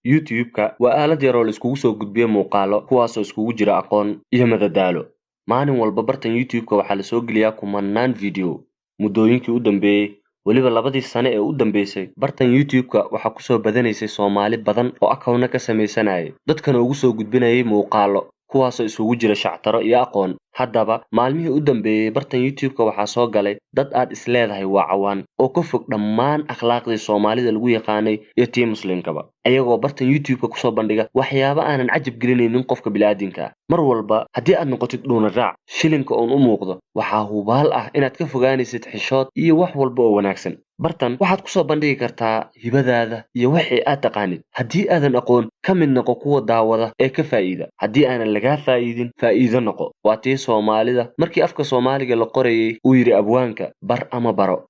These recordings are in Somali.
YouTube-ka waa aalad yar oo la iskugu soo gudbiyo muuqaallo kuwaasoo iskugu jira aqoon iyo madadaalo. Maalin walba bartan YouTube-ka waxaa la soo geliyaa kumanaan video. Muddooyinkii u dambeeyay, weliba 2 sano ee u dambeysay, bartan YouTube-ka waxaa ku soo badanaysay Soomaali badan oo account ka samaysanayay, dadkana ugu soo gudbinayay muuqaallo kuwaasoo isugu jira shactaro iyo aqoon. Haddaba maalmihii u dambeeyay bartan YouTube-ka waxaa soo galay dad aad isleedahay waa cawaan oo ka fog dhammaan akhlaaqdii Soomaalida lagu yaqaanay iyo tii Muslimkaba, ayagoo bartan YouTube-ka kusoo bandhiga waxyaabo aanan cajab gelinaynin qofka bini'aadinka. Mar walba haddii aad noqotid dhuuna raac shilinka uun u muuqdo, waxaa hubaal ah inaad ka fogaanaysid xishood iyo wax walba oo wanaagsan. bartan waxaad kusoo bandhigi kartaa hibadaada iyo wixii aad taqaanid. Haddii aadan aqoon, ka mid noqo kuwa daawada ee ka faa'iida. Haddii aanan lagaa faa'iidin, faa'iido noqo. Waa tii Soomaalida markii afka Soomaaliga la qorayay uu yiri abwaanka bar ama baro.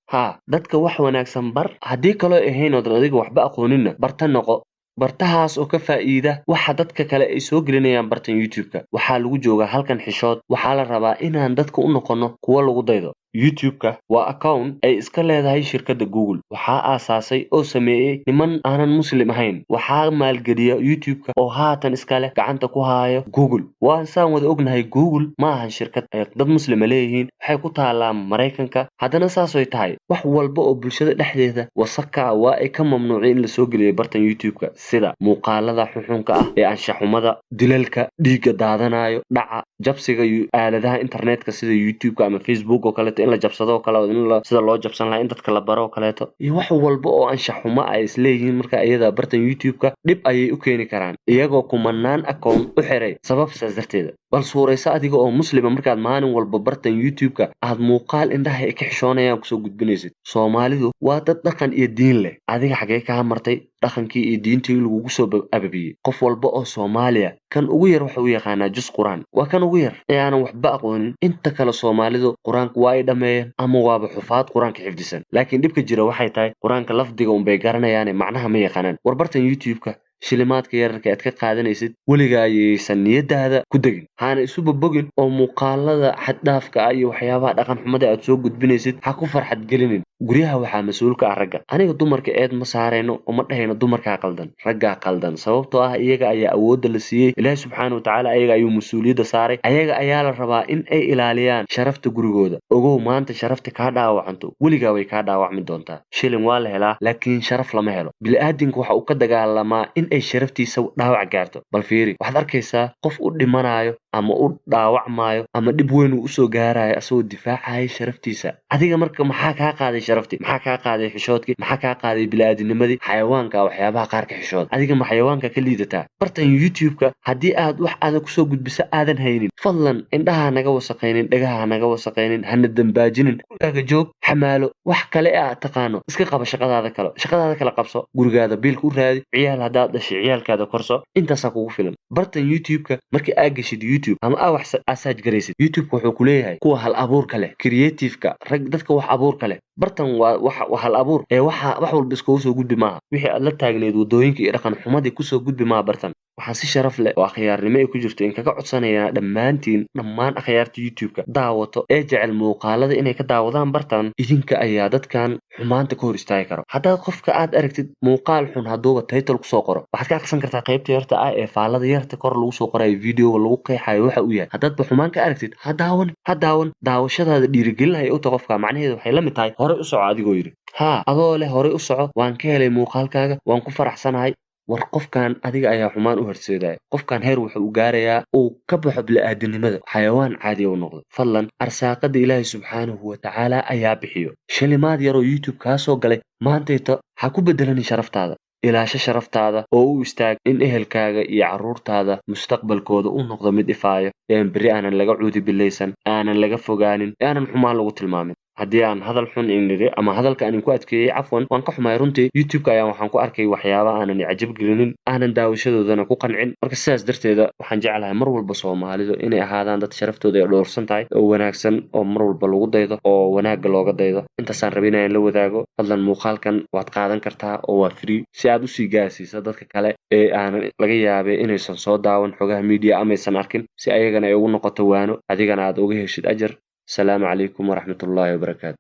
Dadka wax wanaagsan bar, haddii kaloo ahayn oo adiga waxba aqooninna barta noqo. Bartahaas oo ka faa'iida waxa dadka kale ay soo gelinayaan bartan YouTube-ka. Waxaa lagu joogaa halkan xishood, waxaa la rabaa inaan dadka u noqono kuwa lagu daydo. YouTube-ka waa account ay iska leedahay shirkadda Google. Waxaa aasaasay oo sameeyay niman aanan Muslim ahayn. Waxaa maalgeliya YouTube-ka oo haatan iska leh gacanta ku haayo Google. Waan saan wada ognahay Google ma ahan shirkad ay dad Muslim leeyihiin, waxay ku taalaa Mareykanka. Haddana saas ay tahay, wax walba oo bulshada dhexdeeda wasakha waa ay ka mamnuuceen in la soo geliyo bartan YouTube-ka, sida muuqaalada xuxunka ah ee anshaxumada, dilalka, dhiigga daadanayo, dhaca, jabsiga iyo aaladaha internetka sida YouTube-ka ama Facebook oo kale in la jabsado kale in sida loo jabsan lahaa in dadka la baro kaleeto, iyo wax walba oo anshaxumo ay isleeyihiin marka iyada bartan YouTube-ka dhib ayay u keeni karaan iyagoo kumanaan account u xiray sabab saas darteeda. Bal suuraysa adiga oo Muslima markaad maalin walba bartan YouTube-ka aad muuqaal indhaha ay ka xishoonayaan kusoo gudbinaysid. Soomaalidu waa dad dhaqan iyo diin leh. Adiga xagee ka martay dhaqankii iyo diintii lagugu soo ababiyay? Qof walba oo Soomaaliya kan ugu yar waxa uu yaqaanaa juz Quraan. Waa kan ugu yar ee aanan waxba aqoonin. Inta kale Soomaalidu Quraanka waa ay dhameeyeen ama waaba xufaad Quraanka xifdisan. Laakiin dhibka jira waxay tahay Quraanka lafdiga un bay garanayaan macnaha ma yaqaanaan. War bartan YouTube-ka shilimaadka yararka aad ka qaadanaysid weligaa ayaysan niyadaada ku degin. Hana isu babogin oo muuqaalada xad dhaafka ah iyo waxyaabaha dhaqan xumada aad soo gudbinaysid ha ku farxad gelinin. Guryaha waxaa mas'uul ka ah ragga. Aniga dumarka eed ma saarayno oo ma dhahayno dumarka qaldan, ragga qaldan, sababtoo ah iyaga ayaa awoodda la siiyay. Ilaahay subxaanahu wa ta'aala ayaga ayuu mas'uuliyadda saaray. Ayaga ayaa la rabaa in ay ilaaliyaan sharafta gurigooda. Ogow maanta sharafta ka dhaawacanto weligaa way ka dhaawacmi doontaa. Shilin waa la helaa laakiin sharaf lama helo. Bini'aadinku waxa uu ka dagaalamaa in ay sharaftiisa dhaawac gaarto. Bal fiiri, waxaad arkaysaa qof u dhimanayo ama u dhaawacmayo ama dhib weyn uu soo gaarayo asagoo difaacaya sharaftiisa. Adiga marka maxaa ka qaaday sharafti? Maxaa ka qaaday xishoodki? Maxaa ka qaaday bini'aadinimadii? Xayawaanka waxyaabaha qaar ka xishood. Adiga ma xayawaanka ka liidataa? Bartan YouTube-ka haddii aad wax aad ku soo gudbiso aadan haynin, fadlan indhaha naga wasaqaynin, dhagaha naga wasaqaynin, hana dambaajinin. Gurigaaga joog, xamaalo, wax kale aad taqaano iska qaba shaqadaada kale qabso. Gurigaada biilka u raadi, ciyaal haddaad dhashay ciyaalkaada korso, intaasaa kugu filan. Bartan YouTube-ka markii aad gashid YouTube ama aad wax asaaj garaysid, YouTube-ka wuxuu ku leeyahay kuwa hal abuurka leh, creative-ka, rag dadka wax abuurka leh. Bartan waa wax hal abuur ee wax walba iska soo gudbi maaha. Wixii aad la taagneed wadooyinka iyo dhaqan xumadii kusoo gudbi maaha bartan. Waxaan si sharaf leh oo akhyaarnimo ay ku jirto in kaga codsanayaa dhammaan akhyaarta YouTube-ka daawato ee jecel muuqaalada inay ka daawadaan bartan. Idinka ayaa dadkan xumaanta ka hor istaagi karo. Haddaad qofka aad aragtid muuqaal xun hadduuba title kusoo qoro, waxaad ka akhrisan kartaa qaybta yarta ah ee faallada yarta kor lagu soo qorayo videoga lagu qeexayo waxa uu yahay. Haddaadba xumaan ka aragtid ha daawan. Daawashadaada dhiirigelinaya u tahay qofka, macnaheedu waxay la mid tahay hore u soco adigoo yiri. Adoo leh hore u soco, waan ka helay muuqaalkaaga, waan ku faraxsanahay. War qofkan adiga ayaa xumaan u horseedaya. Qofkan heer wuxuu u gaarayaa uu ka baxo bini'aadanimada, xayawaan caadi u noqdo. Fadlan arsaaqada Ilaahay subxaanahu wa ta'aala ayaa bixiyo. Shilimaad yar oo YouTube kaa soo galay maantayta ha ku bedelanin sharaftaada. Ilaasha sharaftaada oo u istaag in ehelkaaga iyo carruurtaada mustaqbalkooda u noqdo mid ifaayo, ee beri aanan laga cuudi bilaysan, aanan laga fogaanin, aanan xumaan lagu tilmaamin. haddii aan hadal xun iniri ama hadalka aan ku adkeeyay cafwan waan ka xumaay runtii YouTube-ka ayaa waxaan ku arkay waxyaabo aanan cajab gelinin aanan daawashadoodana ku qancin marka sidaas darteeda waxaan jeclahay mar walba Soomaalidu inay ahaadaan dad sharaftooda ay dhowrsan tahay oo wanaagsan oo mar walba lagu daydo oo wanaagga looga daydo intaasaan rabinay in la wadaago fadlan muuqaalkan waad qaadan kartaa oo waa free si aad u sii gaarsiiso dadka kale ee aan laga yaabay inaysan soo daawan xogaha media ama aysan arkin si ayagana ay ugu noqoto waano adigana aad uga heshid ajar السلام عليكم ورحمة الله وبركاته